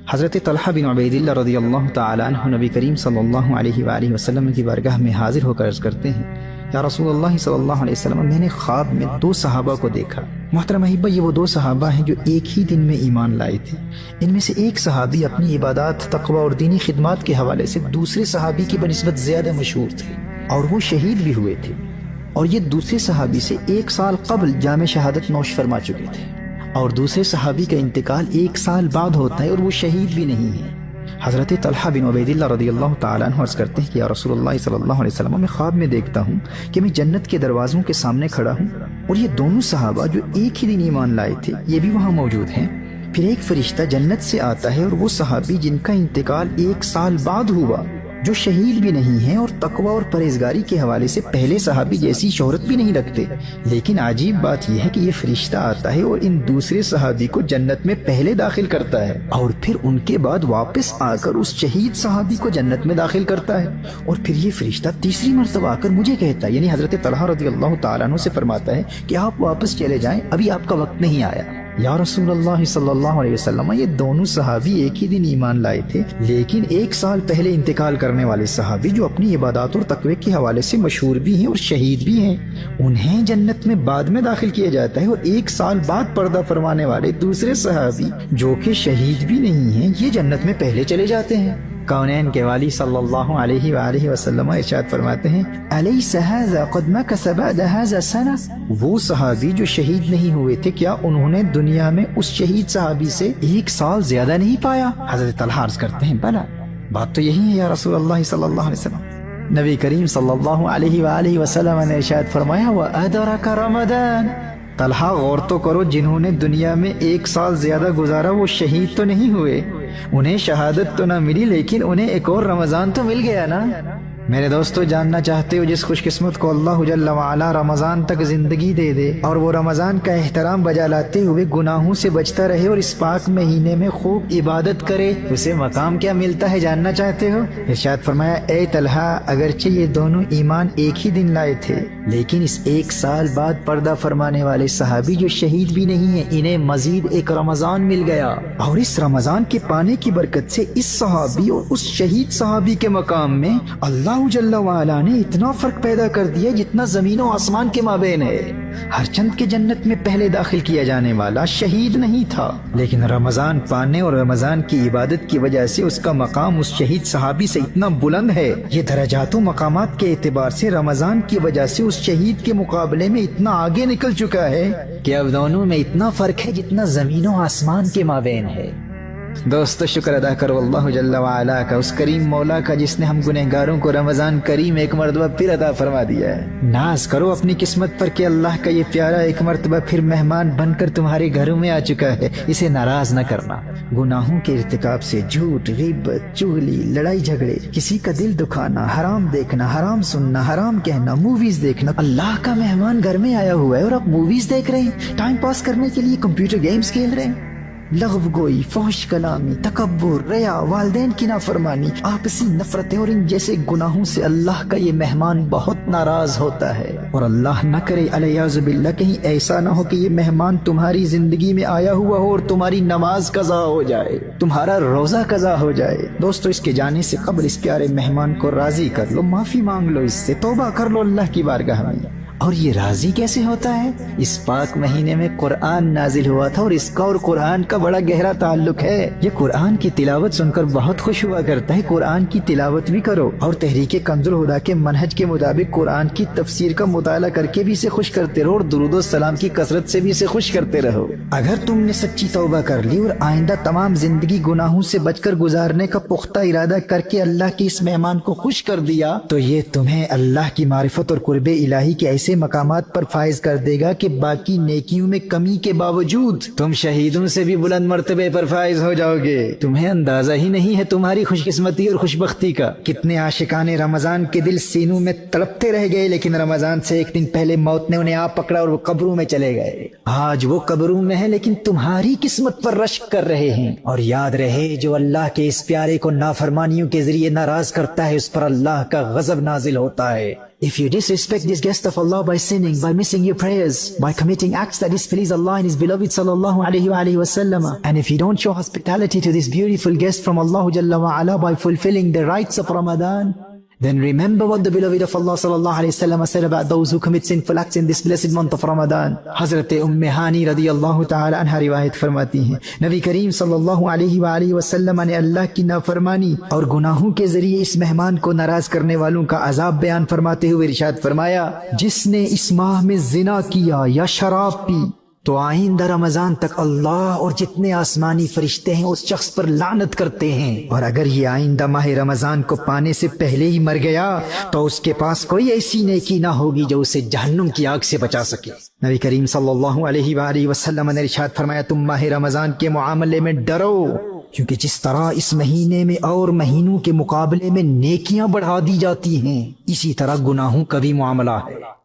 حضرت طلحہ بن عبید اللہ رضی اللہ تعالیٰ عنہ نبی کریم صلی اللہ علیہ وآلہ وسلم کی بارگاہ میں حاضر ہو کر عرض کرتے ہیں، یا رسول اللہ صلی اللہ علیہ وسلم، میں نے خواب میں 2 صحابہ کو دیکھا۔ محترم احبہ، یہ وہ 2 صحابہ ہیں جو ایک ہی دن میں ایمان لائے تھے۔ ان میں سے ایک صحابی اپنی عبادات، تقوی اور دینی خدمات کے حوالے سے دوسرے صحابی کی بنسبت زیادہ مشہور تھے اور وہ شہید بھی ہوئے تھے، اور یہ دوسرے صحابی سے 1 سال قبل جام شہادت نوش فرما چکے تھے، اور دوسرے صحابی کا انتقال 1 سال بعد ہوتا ہے اور وہ شہید بھی نہیں ہے۔ حضرت طلحہ بن عبید اللہ رضی اللہ تعالیٰ عنہ عرض کرتے ہیں کہ یا رسول اللہ صلی اللہ علیہ وسلم، میں خواب میں دیکھتا ہوں کہ میں جنت کے دروازوں کے سامنے کھڑا ہوں اور یہ دونوں صحابہ جو ایک ہی دن ایمان لائے تھے یہ بھی وہاں موجود ہیں۔ پھر ایک فرشتہ جنت سے آتا ہے اور وہ صحابی جن کا انتقال 1 سال بعد ہوا، جو شہید بھی نہیں ہیں اور تقوی اور پرہیزگاری کے حوالے سے پہلے صحابی جیسی شہرت بھی نہیں رکھتے، لیکن عجیب بات یہ ہے کہ یہ فرشتہ آتا ہے اور ان دوسرے صحابی کو جنت میں پہلے داخل کرتا ہے اور پھر ان کے بعد واپس آ کر اس شہید صحابی کو جنت میں داخل کرتا ہے، اور پھر یہ فرشتہ تیسری مرتبہ آ کر مجھے کہتا ہے، یعنی حضرت طلحہ رضی اللہ تعالیٰ عنہ سے فرماتا ہے کہ آپ واپس چلے جائیں، ابھی آپ کا وقت نہیں آیا۔ یا رسول اللہ صلی اللہ علیہ وسلم، یہ دونوں صحابی ایک ہی دن ایمان لائے تھے، لیکن 1 سال پہلے انتقال کرنے والے صحابی جو اپنی عبادات اور تقوی کے حوالے سے مشہور بھی ہیں اور شہید بھی ہیں، انہیں جنت میں بعد میں داخل کیا جاتا ہے، اور 1 سال بعد پردہ فرمانے والے دوسرے صحابی جو کہ شہید بھی نہیں ہیں یہ جنت میں پہلے چلے جاتے ہیں۔ کونین کے والی صلی اللہ علیہ وآلہ وسلم ارشاد فرماتے ہیں، الیس ھذا قد مکث بعد ھذا سنہ، وہ صحابی جو شہید نہیں ہوئے تھے کیا انہوں نے دنیا میں اس شہید صحابی سے 1 سال زیادہ نہیں پایا؟ حضرت طلحہ عرض کرتے ہیں، بلا، بات تو یہی ہے یا رسول اللہ صلی اللہ علیہ وسلم۔ نبی کریم صلی اللہ علیہ وآلہ وسلم نے ارشاد فرمایا، وَأَدْرَكَ رمضان۔ طلحہ غور تو کرو، جنہوں نے دنیا میں 1 سال زیادہ گزارا وہ شہید تو نہیں ہوئے، انہیں شہادت تو نہ ملی لیکن انہیں ایک اور رمضان تو مل گیا نا۔ میرے دوستو، جاننا چاہتے ہو جس خوش قسمت کو اللہ جل وعلا رمضان تک زندگی دے دے اور وہ رمضان کا احترام بجا لاتے ہوئے گناہوں سے بچتا رہے اور اس پاک مہینے میں خوب عبادت کرے، اسے مقام کیا ملتا ہے جاننا چاہتے ہو؟ ارشاد فرمایا، اے طلحہ، اگرچہ یہ دونوں ایمان ایک ہی دن لائے تھے لیکن اس 1 سال بعد پردہ فرمانے والے صحابی جو شہید بھی نہیں ہیں انہیں مزید ایک رمضان مل گیا، اور اس رمضان کے پانے کی برکت سے اس صحابی اور اس شہید صحابی کے مقام میں اللہ جل وعلا نے اتنا فرق پیدا کر دیا جتنا زمین و آسمان کے مابین ہے۔ ہر چند کے جنت میں پہلے داخل کیا جانے والا شہید نہیں تھا، لیکن رمضان پانے اور رمضان کی عبادت کی وجہ سے اس کا مقام اس شہید صحابی سے اتنا بلند ہے، یہ درجات و مقامات کے اعتبار سے رمضان کی وجہ سے اس شہید کے مقابلے میں اتنا آگے نکل چکا ہے کہ اب دونوں میں اتنا فرق ہے جتنا زمین و آسمان کے مابین ہے۔ دوستو، شکر ادا کرو اللہ جل وعلا کا، اس کریم مولا کا جس نے ہم گنہگاروں کو رمضان کریم ایک مرتبہ پھر عطا فرما دیا ہے۔ ناز کرو اپنی قسمت پر کہ اللہ کا یہ پیارا ایک مرتبہ پھر مہمان بن کر تمہارے گھروں میں آ چکا ہے، اسے ناراض نہ کرنا۔ گناہوں کے ارتکاب سے جھوٹ، غیبت، چغلی، لڑائی جھگڑے، کسی کا دل دکھانا، حرام دیکھنا، حرام سننا، حرام کہنا، موویز دیکھنا۔ اللہ کا مہمان گھر میں آیا ہوا ہے اور آپ موویز دیکھ رہے ہیں، ٹائم پاس کرنے کے لیے کمپیوٹر گیمز کھیل رہے ہیں۔ لغو گوئی، فحش کلامی، تکبر، ریا، والدین کی نافرمانی، آپسی نفرتیں اور ان جیسے گناہوں سے اللہ کا یہ مہمان بہت ناراض ہوتا ہے، اور اللہ نہ کرے الیاذ باللہ کہیں ایسا نہ ہو کہ یہ مہمان تمہاری زندگی میں آیا ہوا ہو اور تمہاری نماز قضا ہو جائے، تمہارا روزہ قضا ہو جائے۔ دوستو، اس کے جانے سے قبل اس پیارے مہمان کو راضی کر لو، معافی مانگ لو، اس سے توبہ کر لو اللہ کی بارگاہ میں۔ اور یہ راضی کیسے ہوتا ہے؟ اس پاک مہینے میں قرآن نازل ہوا تھا اور اس کا اور قرآن کا بڑا گہرا تعلق ہے۔ یہ قرآن کی تلاوت سن کر بہت خوش ہوا کرتا ہے، قرآن کی تلاوت بھی کرو اور تحریک کنز الہدیٰ کے منہج کے مطابق قرآن کی تفسیر کا مطالعہ کر کے بھی اسے خوش کرتے رہو اور درود و سلام کی کثرت سے بھی اسے خوش کرتے رہو۔ اگر تم نے سچی توبہ کر لی اور آئندہ تمام زندگی گناہوں سے بچ کر گزارنے کا پختہ ارادہ کر کے اللہ کے اس مہمان کو خوش کر دیا تو یہ تمہیں اللہ کی معرفت اور قرب الہی کے ایسے مقامات پر فائز کر دے گا کہ باقی نیکیوں میں کمی کے باوجود تم شہیدوں سے بھی بلند مرتبے پر فائز ہو جاؤ گے۔ تمہیں اندازہ ہی نہیں ہے تمہاری خوش قسمتی اور خوش بختی کا۔ کتنے عاشقان رمضان کے دل سینوں میں تڑپتے رہ گئے، لیکن رمضان سے 1 دن پہلے موت نے انہیں آ پکڑا اور وہ قبروں میں چلے گئے۔ آج وہ قبروں میں ہے لیکن تمہاری قسمت پر رشک کر رہے ہیں۔ اور یاد رہے، جو اللہ کے اس پیارے کو نافرمانیوں کے ذریعے ناراض کرتا ہے اس پر اللہ کا غضب نازل ہوتا ہے۔ If you disrespect this guest of Allah by sinning, by missing your prayers, by committing acts that displease Allah and His beloved sallallahu alayhi wa sallam, and if you don't show hospitality to this beautiful guest from Allah Jalla wa Ala by fulfilling the rights of Ramadan, then remember what the beloved of Allah sallallahu alayhi wa sallam said about those who commit sinful acts in this blessed month of Ramadan. Hazrat Hani radiyallahu ta'ala anha riwayat فرماتی ہیں نبی کریم صلی اللہ علیہ وآلہ وسلم نے اللہ کی نافرمانی اور گناہوں کے ذریعے اس مہمان کو ناراض کرنے والوں کا عذاب بیان فرماتے ہوئے ارشاد فرمایا، جس نے اس ماہ میں زنا کیا یا شراب پی تو آئندہ رمضان تک اللہ اور جتنے آسمانی فرشتے ہیں اس شخص پر لعنت کرتے ہیں، اور اگر یہ آئندہ ماہ رمضان کو پانے سے پہلے ہی مر گیا تو اس کے پاس کوئی ایسی نیکی نہ ہوگی جو اسے جہنم کی آگ سے بچا سکے۔ نبی کریم صلی اللہ علیہ وآلہ وسلم نے ارشاد فرمایا، تم ماہ رمضان کے معاملے میں ڈرو، کیونکہ جس طرح اس مہینے میں اور مہینوں کے مقابلے میں نیکیاں بڑھا دی جاتی ہیں، اسی طرح گناہوں کا بھی معاملہ ہے۔